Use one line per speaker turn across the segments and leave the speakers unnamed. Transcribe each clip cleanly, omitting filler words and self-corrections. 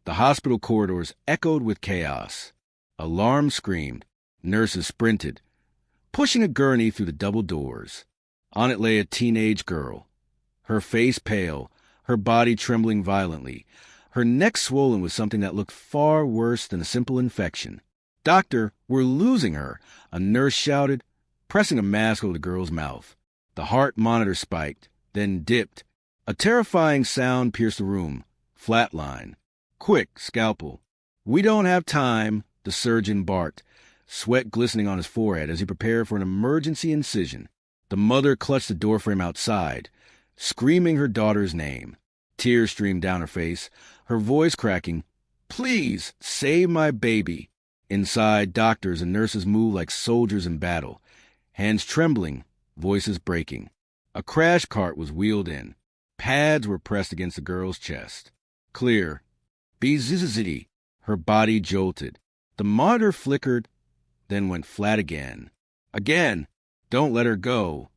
The hospital corridors echoed with chaos. Alarms screamed. Nurses sprinted, pushing a gurney through the double doors. On it lay a teenage girl, her face pale, her body trembling violently, her neck swollen with something that looked far worse than a simple infection. "Doctor, we're losing her," a nurse shouted, pressing a mask over the girl's mouth. The heart monitor spiked, then dipped. A terrifying sound pierced the room. Flatline. "Quick, scalpel." "We don't have time," the surgeon barked, sweat glistening on his forehead as he prepared for an emergency incision. The mother clutched the doorframe outside, screaming her daughter's name. Tears streamed down her face, her voice cracking. "Please, save my baby." Inside, doctors and nurses moved like soldiers in battle, hands trembling, voices breaking. A crash cart was wheeled in. Pads were pressed against the girl's chest. "Clear." "Be-zzz-zzz-zz-zz." Her body jolted. The monitor flickered, then went flat again. Again. "Don't let her go."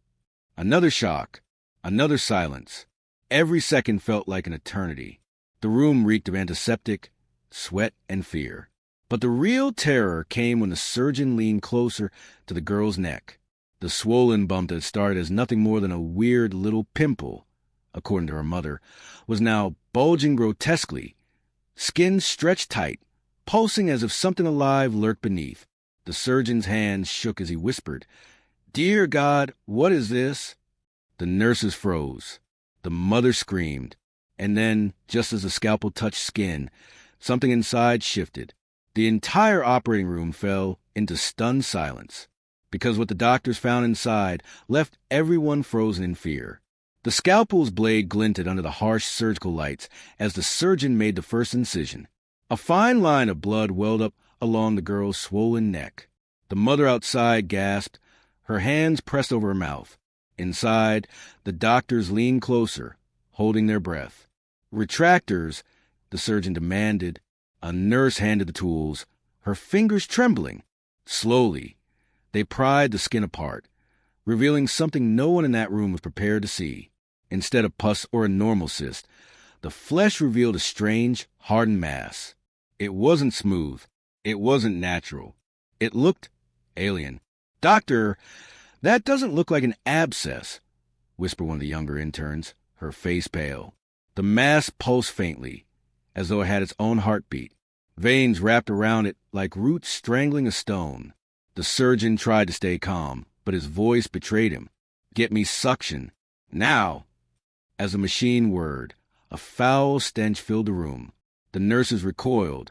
Another shock. Another silence. Every second felt like an eternity. The room reeked of antiseptic, sweat, and fear. But the real terror came when the surgeon leaned closer to the girl's neck. The swollen bump that started as nothing more than a weird little pimple, according to her mother, was now bulging grotesquely. Skin stretched tight, pulsing as if something alive lurked beneath. The surgeon's hands shook as he whispered, "Dear God, what is this?" The nurses froze. The mother screamed. And then, just as the scalpel touched skin, something inside shifted. The entire operating room fell into stunned silence, because what the doctors found inside left everyone frozen in fear. The scalpel's blade glinted under the harsh surgical lights as the surgeon made the first incision. A fine line of blood welled up along the girl's swollen neck. The mother outside gasped, her hands pressed over her mouth. Inside, the doctors leaned closer, holding their breath. "Retractors," the surgeon demanded. A nurse handed the tools, her fingers trembling. Slowly, they pried the skin apart, revealing something no one in that room was prepared to see. Instead of pus or a normal cyst, the flesh revealed a strange, hardened mass. It wasn't smooth. It wasn't natural. It looked alien. "Doctor, that doesn't look like an abscess," whispered one of the younger interns, her face pale. The mass pulsed faintly, as though it had its own heartbeat. Veins wrapped around it like roots strangling a stone. The surgeon tried to stay calm, but his voice betrayed him. "Get me suction. Now!" As the machine whirred, a foul stench filled the room. The nurses recoiled,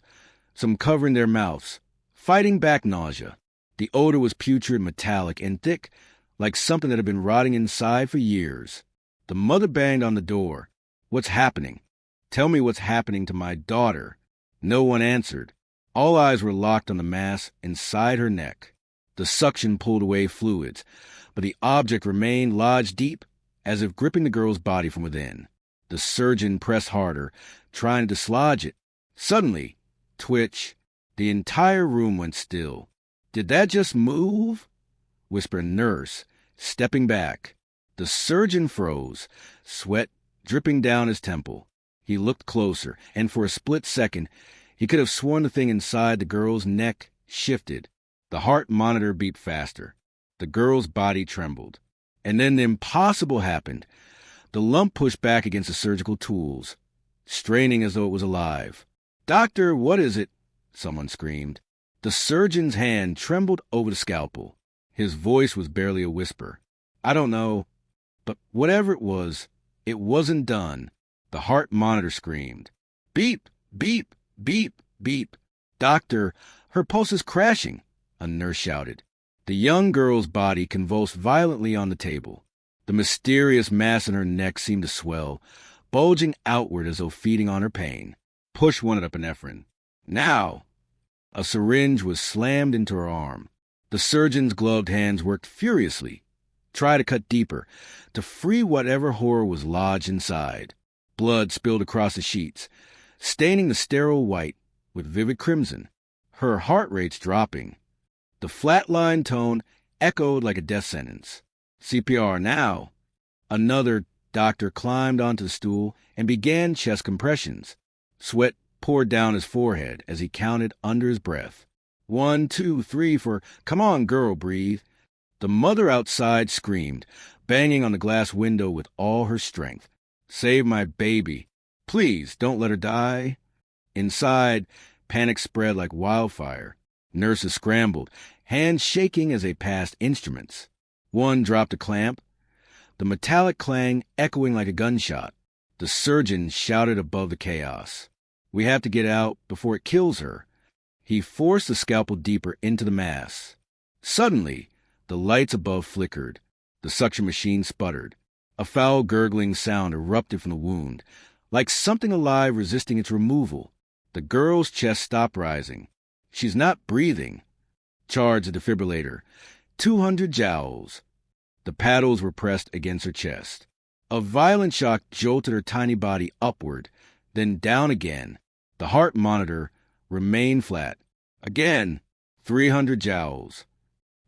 some covering their mouths, fighting back nausea. The odor was putrid, metallic, and thick, like something that had been rotting inside for years. The mother banged on the door. "What's happening? Tell me what's happening to my daughter." No one answered. All eyes were locked on the mass inside her neck. The suction pulled away fluids, but the object remained lodged deep, as if gripping the girl's body from within. The surgeon pressed harder, trying to dislodge it. Suddenly, twitch, the entire room went still. "Did that just move?" whispered a nurse, stepping back. The surgeon froze, sweat dripping down his temple. He looked closer, and for a split second, he could have sworn the thing inside the girl's neck shifted. The heart monitor beat faster. The girl's body trembled. And then the impossible happened. The lump pushed back against the surgical tools, straining as though it was alive. "Doctor, what is it?" someone screamed. The surgeon's hand trembled over the scalpel. His voice was barely a whisper. "I don't know. But whatever it wasn't done." The heart monitor screamed. "Beep, beep, beep, beep." "Doctor, her pulse is crashing," a nurse shouted. The young girl's body convulsed violently on the table. The mysterious mass in her neck seemed to swell, bulging outward as though feeding on her pain. "Push one epinephrine. Now!" A syringe was slammed into her arm. The surgeon's gloved hands worked furiously, tried to cut deeper, to free whatever horror was lodged inside. Blood spilled across the sheets, staining the sterile white with vivid crimson. Her heart rate's dropping. The flatline tone echoed like a death sentence. "CPR now." Another doctor climbed onto the stool and began chest compressions. Sweat poured down his forehead as he counted under his breath. 1, 2, 3 for, come on, girl, breathe. The mother outside screamed, banging on the glass window with all her strength. Save my baby. Please, don't let her die. Inside, panic spread like wildfire. Nurses scrambled, hands shaking as they passed instruments. One dropped a clamp, the metallic clang echoing like a gunshot. The surgeon shouted above the chaos. We have to get out before it kills her. He forced the scalpel deeper into the mass. Suddenly, the lights above flickered. The suction machine sputtered. A foul gurgling sound erupted from the wound, like something alive resisting its removal. The girl's chest stopped rising. She's not breathing. Charge the defibrillator. 200 joules. The paddles were pressed against her chest. A violent shock jolted her tiny body upward, then down again. The heart monitor remained flat. Again, 300 joules.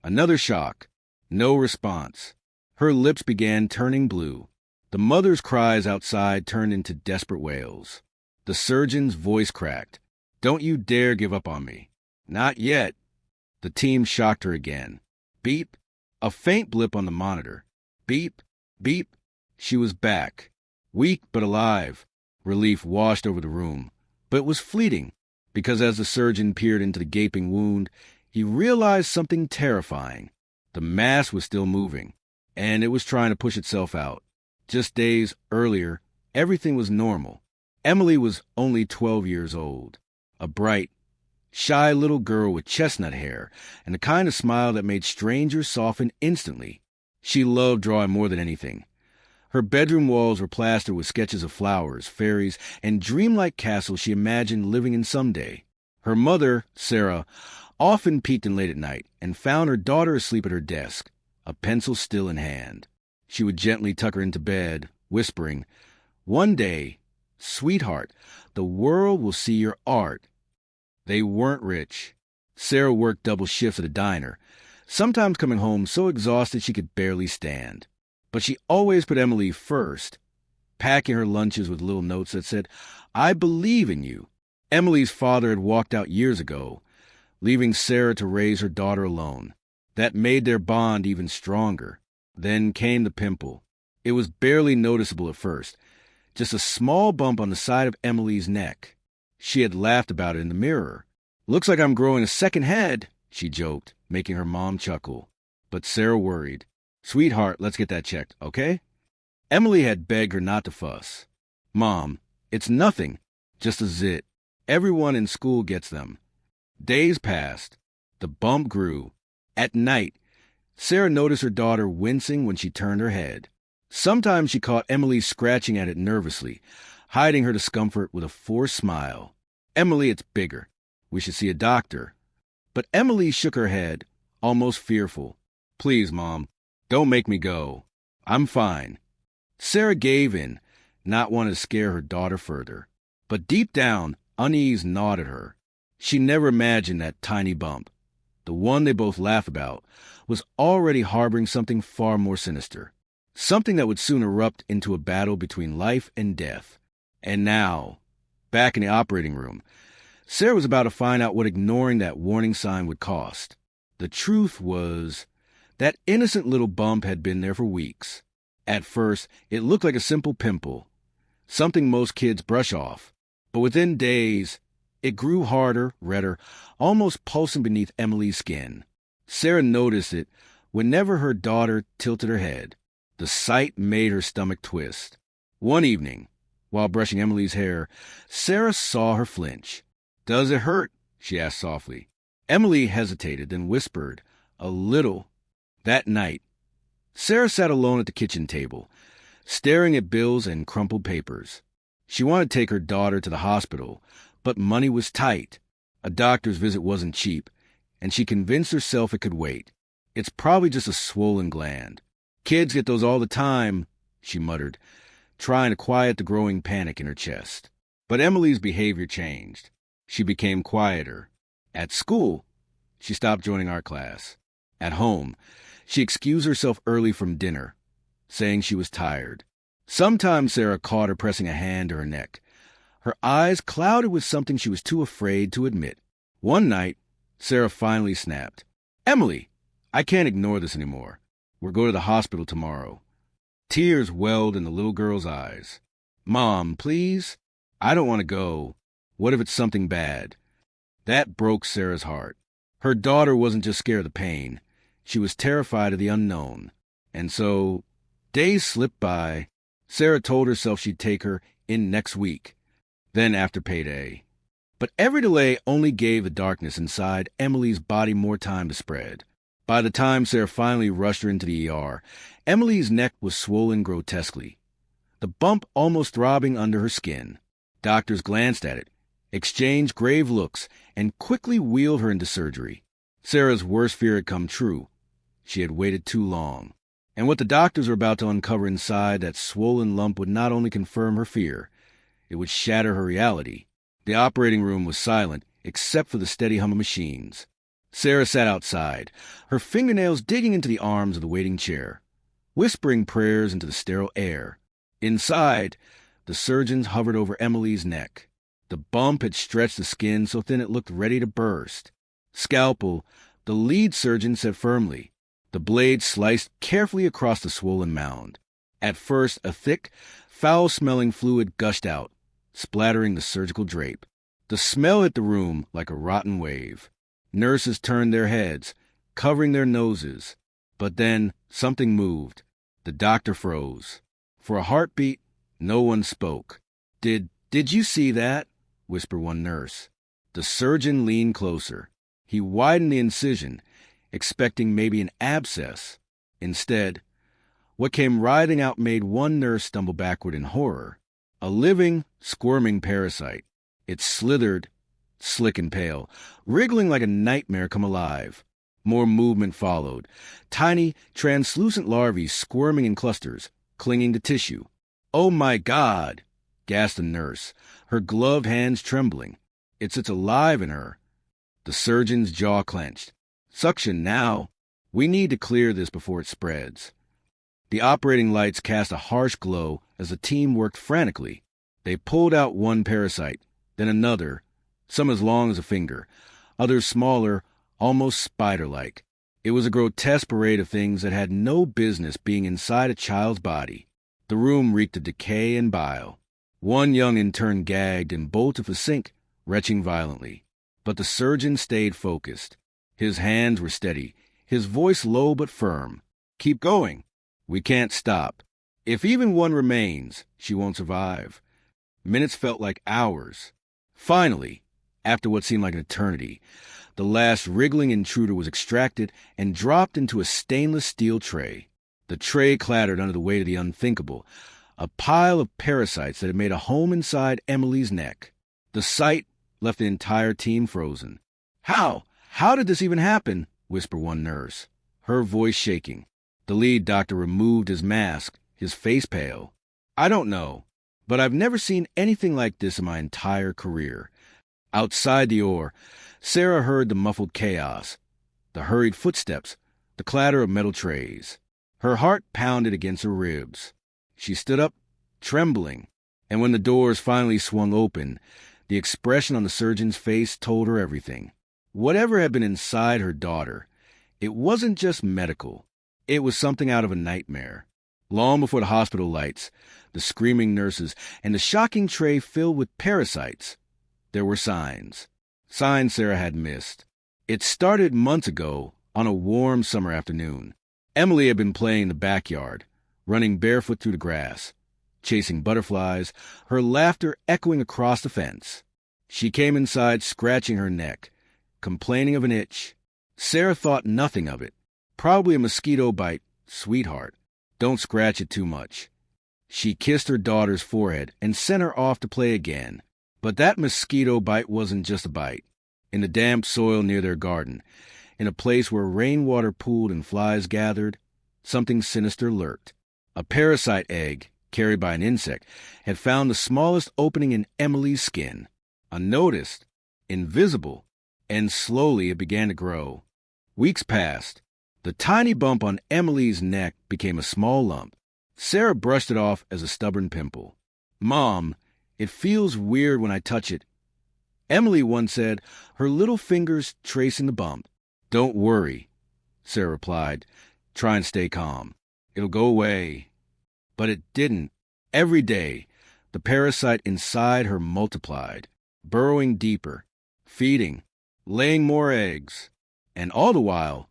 Another shock. No response. Her lips began turning blue. The mother's cries outside turned into desperate wails. The surgeon's voice cracked. Don't you dare give up on me. Not yet. The team shocked her again. Beep. A faint blip on the monitor. Beep. Beep. She was back. Weak but alive. Relief washed over the room. But it was fleeting, because as the surgeon peered into the gaping wound, he realized something terrifying. The mass was still moving, and it was trying to push itself out. Just days earlier, everything was normal. Emily was only 12 years old, a bright, shy little girl with chestnut hair and the kind of smile that made strangers soften instantly. She loved drawing more than anything. Her bedroom walls were plastered with sketches of flowers, fairies, and dreamlike castles she imagined living in someday. Her mother, Sarah, often peeked in late at night and found her daughter asleep at her desk, a pencil still in hand. She would gently tuck her into bed, whispering, "One day, sweetheart, the world will see your art." They weren't rich. Sarah worked double shifts at a diner, sometimes coming home so exhausted she could barely stand. But she always put Emily first, packing her lunches with little notes that said, "I believe in you." Emily's father had walked out years ago, leaving Sarah to raise her daughter alone. That made their bond even stronger. Then came the pimple. It was barely noticeable at first, just a small bump on the side of Emily's neck. She had laughed about it in the mirror. "Looks like I'm growing a second head," she joked, making her mom chuckle. But Sarah worried. "Sweetheart, let's get that checked, okay?" Emily had begged her not to fuss. "Mom, it's nothing, just a zit. Everyone in school gets them." Days passed. The bump grew. At night, Sarah noticed her daughter wincing when she turned her head. Sometimes she caught Emily scratching at it nervously, hiding her discomfort with a forced smile. "Emily, it's bigger. We should see a doctor." But Emily shook her head, almost fearful. "Please, Mom, don't make me go. I'm fine." Sarah gave in, not wanting to scare her daughter further. But deep down, unease gnawed at her. She never imagined that tiny bump, the one they both laugh about, was already harboring something far more sinister. Something that would soon erupt into a battle between life and death. And now, back in the operating room, Sarah was about to find out what ignoring that warning sign would cost. The truth was, that innocent little bump had been there for weeks. At first, it looked like a simple pimple, something most kids brush off. But within days, it grew harder, redder, almost pulsing beneath Emily's skin. Sarah noticed it whenever her daughter tilted her head. The sight made her stomach twist. One evening, while brushing Emily's hair, Sarah saw her flinch. "Does it hurt?" she asked softly. Emily hesitated, then whispered, "A little." That night, Sarah sat alone at the kitchen table, staring at bills and crumpled papers. She wanted to take her daughter to the hospital, but money was tight. A doctor's visit wasn't cheap, and she convinced herself it could wait. "It's probably just a swollen gland. Kids get those all the time," she muttered, trying to quiet the growing panic in her chest. But Emily's behavior changed. She became quieter. At school, she stopped joining art class. At home, she excused herself early from dinner, saying she was tired. Sometimes Sarah caught her pressing a hand to her neck, her eyes clouded with something she was too afraid to admit. One night, Sarah finally snapped. "Emily, I can't ignore this anymore. We're going to the hospital tomorrow." Tears welled in the little girl's eyes. "Mom, please? I don't want to go. What if it's something bad?" That broke Sarah's heart. Her daughter wasn't just scared of the pain. She was terrified of the unknown. And so, days slipped by. Sarah told herself she'd take her in next week, then after payday. But every delay only gave the darkness inside Emily's body more time to spread. By the time Sarah finally rushed her into the ER, Emily's neck was swollen grotesquely, the bump almost throbbing under her skin. Doctors glanced at it, exchanged grave looks, and quickly wheeled her into surgery. Sarah's worst fear had come true. She had waited too long. And what the doctors were about to uncover inside that swollen lump would not only confirm her fear, it would shatter her reality. The operating room was silent, except for the steady hum of machines. Sarah sat outside, her fingernails digging into the arms of the waiting chair, whispering prayers into the sterile air. Inside, the surgeons hovered over Emily's neck. The bump had stretched the skin so thin it looked ready to burst. "Scalpel," the lead surgeon said firmly. The blade sliced carefully across the swollen mound. At first, a thick, foul-smelling fluid gushed out, splattering the surgical drape. The smell hit the room like a rotten wave. Nurses turned their heads, covering their noses. But then something moved. The doctor froze. For a heartbeat, no one spoke. Did you see that?" whispered one nurse. The surgeon leaned closer. He widened the incision, expecting maybe an abscess. Instead, what came writhing out made one nurse stumble backward in horror. A living, squirming parasite. It slithered, slick and pale, wriggling like a nightmare come alive. More movement followed. Tiny, translucent larvae squirming in clusters, clinging to tissue. "Oh my God!" gasped the nurse, her gloved hands trembling. "It's alive in her." The surgeon's jaw clenched. "Suction now. We need to clear this before it spreads." The operating lights cast a harsh glow as the team worked frantically. They pulled out one parasite, then another, some as long as a finger, others smaller, almost spider-like. It was a grotesque parade of things that had no business being inside a child's body. The room reeked of decay and bile. One young intern gagged and bolted for the sink, retching violently. But the surgeon stayed focused. His hands were steady, his voice low but firm. "Keep going. We can't stop. If even one remains, she won't survive." Minutes felt like hours. Finally, after what seemed like an eternity, the last wriggling intruder was extracted and dropped into a stainless steel tray. The tray clattered under the weight of the unthinkable, a pile of parasites that had made a home inside Emily's neck. The sight left the entire team frozen. How did this even happen?" whispered one nurse, her voice shaking. The lead doctor removed his mask, his face pale. "I don't know, but I've never seen anything like this in my entire career." Outside the OR, Sarah heard the muffled chaos, the hurried footsteps, the clatter of metal trays. Her heart pounded against her ribs. She stood up, trembling, and when the doors finally swung open, the expression on the surgeon's face told her everything. Whatever had been inside her daughter, it wasn't just medical. It was something out of a nightmare. Long before the hospital lights, the screaming nurses, and the shocking tray filled with parasites, there were signs. Signs Sarah had missed. It started months ago on a warm summer afternoon. Emily had been playing in the backyard, running barefoot through the grass, chasing butterflies, her laughter echoing across the fence. She came inside scratching her neck, complaining of an itch. Sarah thought nothing of it. Probably a mosquito bite, sweetheart. Don't scratch it too much. She kissed her daughter's forehead and sent her off to play again. But that mosquito bite wasn't just a bite. In the damp soil near their garden, in a place where rainwater pooled and flies gathered, something sinister lurked. A parasite egg, carried by an insect, had found the smallest opening in Emily's skin. Unnoticed, invisible, and slowly it began to grow. Weeks passed. The tiny bump on Emily's neck became a small lump. Sarah brushed it off as a stubborn pimple. "Mom, It feels weird when I touch it. Emily once said, her little fingers tracing the bump. Don't worry, Sarah replied, trying to stay calm. It'll go away. But it didn't. Every day, the parasite inside her multiplied, burrowing deeper, feeding, laying more eggs. And all the while,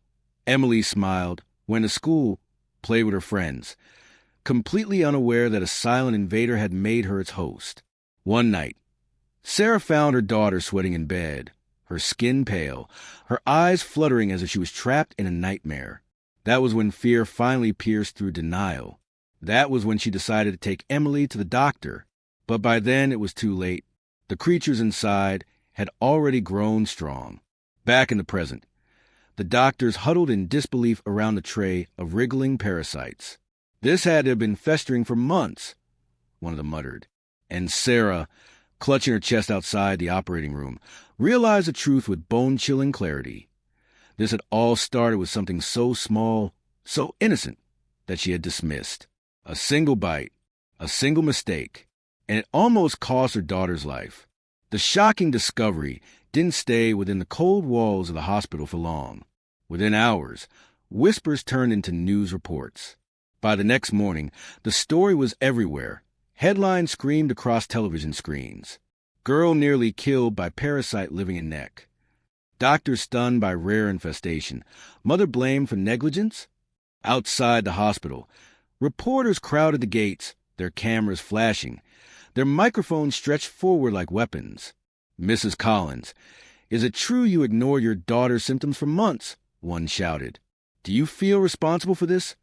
Emily smiled, went to school, played with her friends, completely unaware that a silent invader had made her its host. One night, Sarah found her daughter sweating in bed, her skin pale, her eyes fluttering as if she was trapped in a nightmare. That was when fear finally pierced through denial. That was when she decided to take Emily to the doctor. But by then it was too late. The creatures inside had already grown strong. Back in the present, the doctors huddled in disbelief around the tray of wriggling parasites. This had to have been festering for months, one of them muttered. And Sarah, clutching her chest outside the operating room, realized the truth with bone-chilling clarity. This had all started with something so small, so innocent, that she had dismissed. A single bite, a single mistake, and it almost cost her daughter's life. The shocking discovery didn't stay within the cold walls of the hospital for long. Within hours, whispers turned into news reports. By the next morning, the story was everywhere. Headlines screamed across television screens. Girl nearly killed by parasite living in neck. Doctor stunned by rare infestation. Mother blamed for negligence? Outside the hospital, reporters crowded the gates, their cameras flashing, their microphones stretched forward like weapons. Mrs. Collins, is it true you ignored your daughter's symptoms for months? One shouted. Do you feel responsible for this?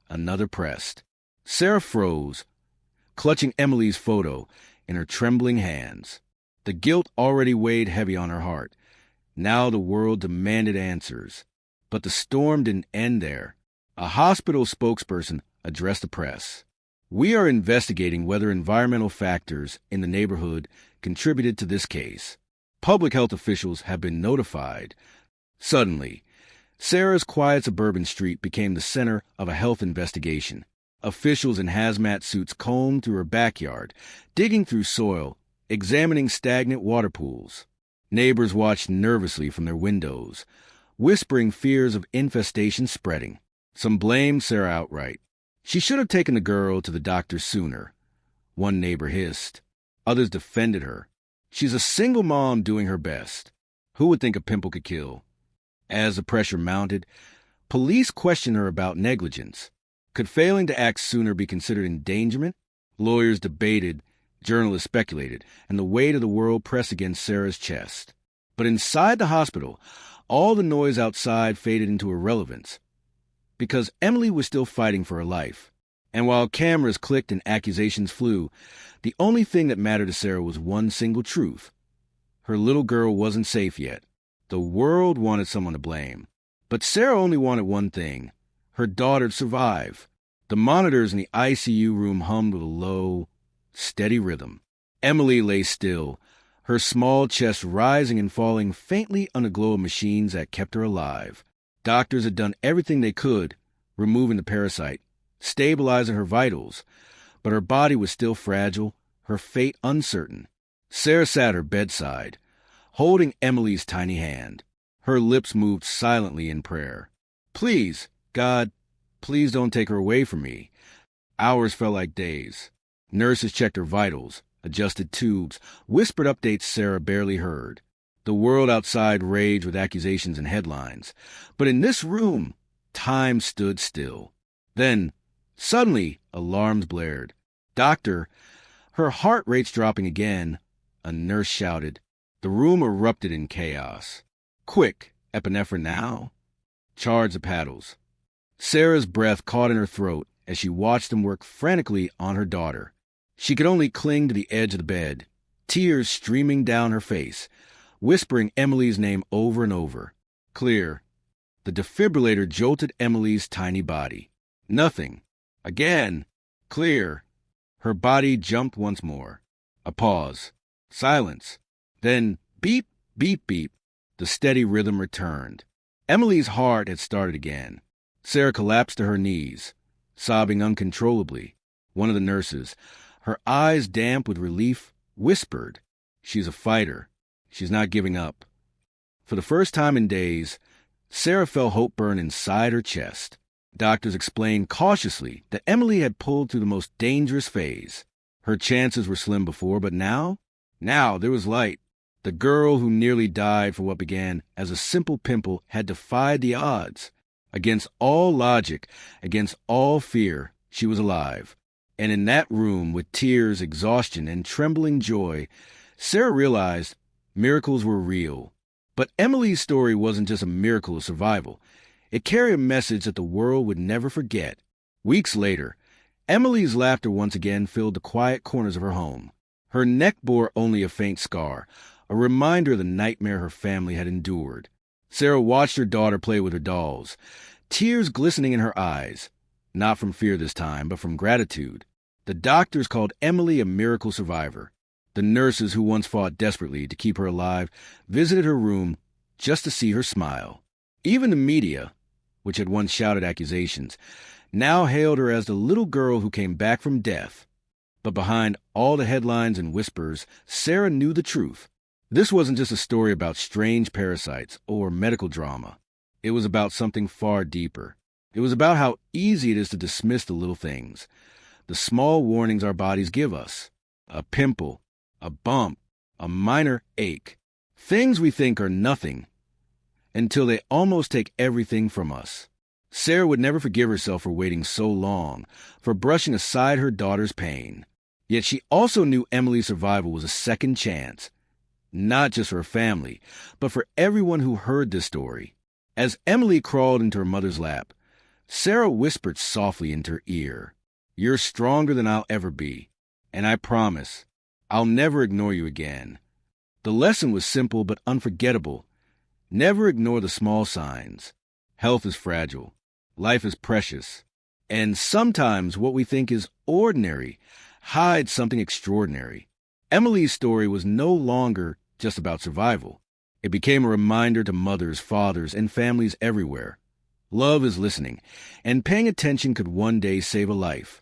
Another pressed. Sarah froze, clutching Emily's photo in her trembling hands. The guilt already weighed heavy on her heart. Now the world demanded answers. But the storm didn't end there. A hospital spokesperson addressed the press. We are investigating whether environmental factors in the neighborhood contributed to this case. Public health officials have been notified. Suddenly, Sarah's quiet suburban street became the center of a health investigation. Officials in hazmat suits combed through her backyard, digging through soil, examining stagnant water pools. Neighbors watched nervously from their windows, whispering fears of infestation spreading. Some blamed Sarah outright. She should have taken the girl to the doctor sooner, one neighbor hissed. Others defended her. She's a single mom doing her best. Who would think a Pimple could kill? As the pressure mounted, police questioned her about negligence. Could failing to act sooner be considered endangerment? Lawyers debated, journalists speculated, and the weight of the world pressed against Sarah's chest. But inside the hospital, all the noise outside faded into irrelevance. Because Emily was still fighting for her life. And while cameras clicked and accusations flew, the only thing that mattered to Sarah was one single truth. Her little girl wasn't safe yet. The world wanted someone to blame. But Sarah only wanted one thing: her daughter to survive. The monitors in the ICU room hummed with a low, steady rhythm. Emily lay still, her small chest rising and falling faintly on the glow of machines that kept her alive. Doctors had done everything they could, removing the parasite, stabilizing her vitals, but her body was still fragile, her fate uncertain. Sarah sat at her bedside, holding Emily's tiny hand. Her lips moved silently in prayer. Please, God, please don't take her away from me. Hours felt like days. Nurses checked her vitals, adjusted tubes, whispered updates Sarah barely heard. The world outside raged with accusations and headlines. But in this room, time stood still. Then, suddenly, alarms blared. Doctor, her heart rate's dropping again, a nurse shouted. The room erupted in chaos. Quick, epinephrine now. Charge the paddles. Sarah's breath caught in her throat as she watched them work frantically on her daughter. She could only cling to the edge of the bed, tears streaming down her face, whispering Emily's name over and over. Clear. The defibrillator jolted Emily's tiny body. Nothing. Again. Clear. Her body jumped once more. A pause. Silence. Then beep, beep, beep. The steady rhythm returned. Emily's heart had started again. Sarah collapsed to her knees, sobbing uncontrollably. One of the nurses, her eyes damp with relief, whispered, "She's a fighter. She's not giving up." For the first time in days, Sarah felt hope burn inside her chest. Doctors explained cautiously that Emily had pulled through the most dangerous phase. Her chances were slim before, but now there was light. The girl who nearly died for what began as a simple pimple had defied the odds. Against all logic, against all fear, she was alive. And in that room, with tears, exhaustion, and trembling joy, Sarah realized miracles were real. But Emily's story wasn't just a miracle of survival. It carried a message that the world would never forget. Weeks later, Emily's laughter once again filled the quiet corners of her home. Her neck bore only a faint scar, a reminder of the nightmare her family had endured. Sarah watched her daughter play with her dolls, tears glistening in her eyes, not from fear this time, but from gratitude. The doctors called Emily a miracle survivor. The nurses who once fought desperately to keep her alive visited her room just to see her smile. Even the media, which had once shouted accusations, now hailed her as the little girl who came back from death. But behind all the headlines and whispers, Sarah knew the truth. This wasn't just a story about strange parasites or medical drama. It was about something far deeper. It was about how easy it is to dismiss the little things, the small warnings our bodies give us. A pimple, a bump, a minor ache. Things we think are nothing until they almost take everything from us. Sarah would never forgive herself for waiting so long, for brushing aside her daughter's pain. Yet she also knew Emily's survival was a second chance, not just for her family, but for everyone who heard this story. As Emily crawled into her mother's lap, Sarah whispered softly into her ear, "You're stronger than I'll ever be, and I promise I'll never ignore you again." The lesson was simple but unforgettable. Never ignore the small signs. Health is fragile. Life is precious. And sometimes what we think is ordinary hides something extraordinary. Emily's story was no longer just about survival. It became a reminder to mothers, fathers, and families everywhere. Love is listening, and paying attention could one day save a life.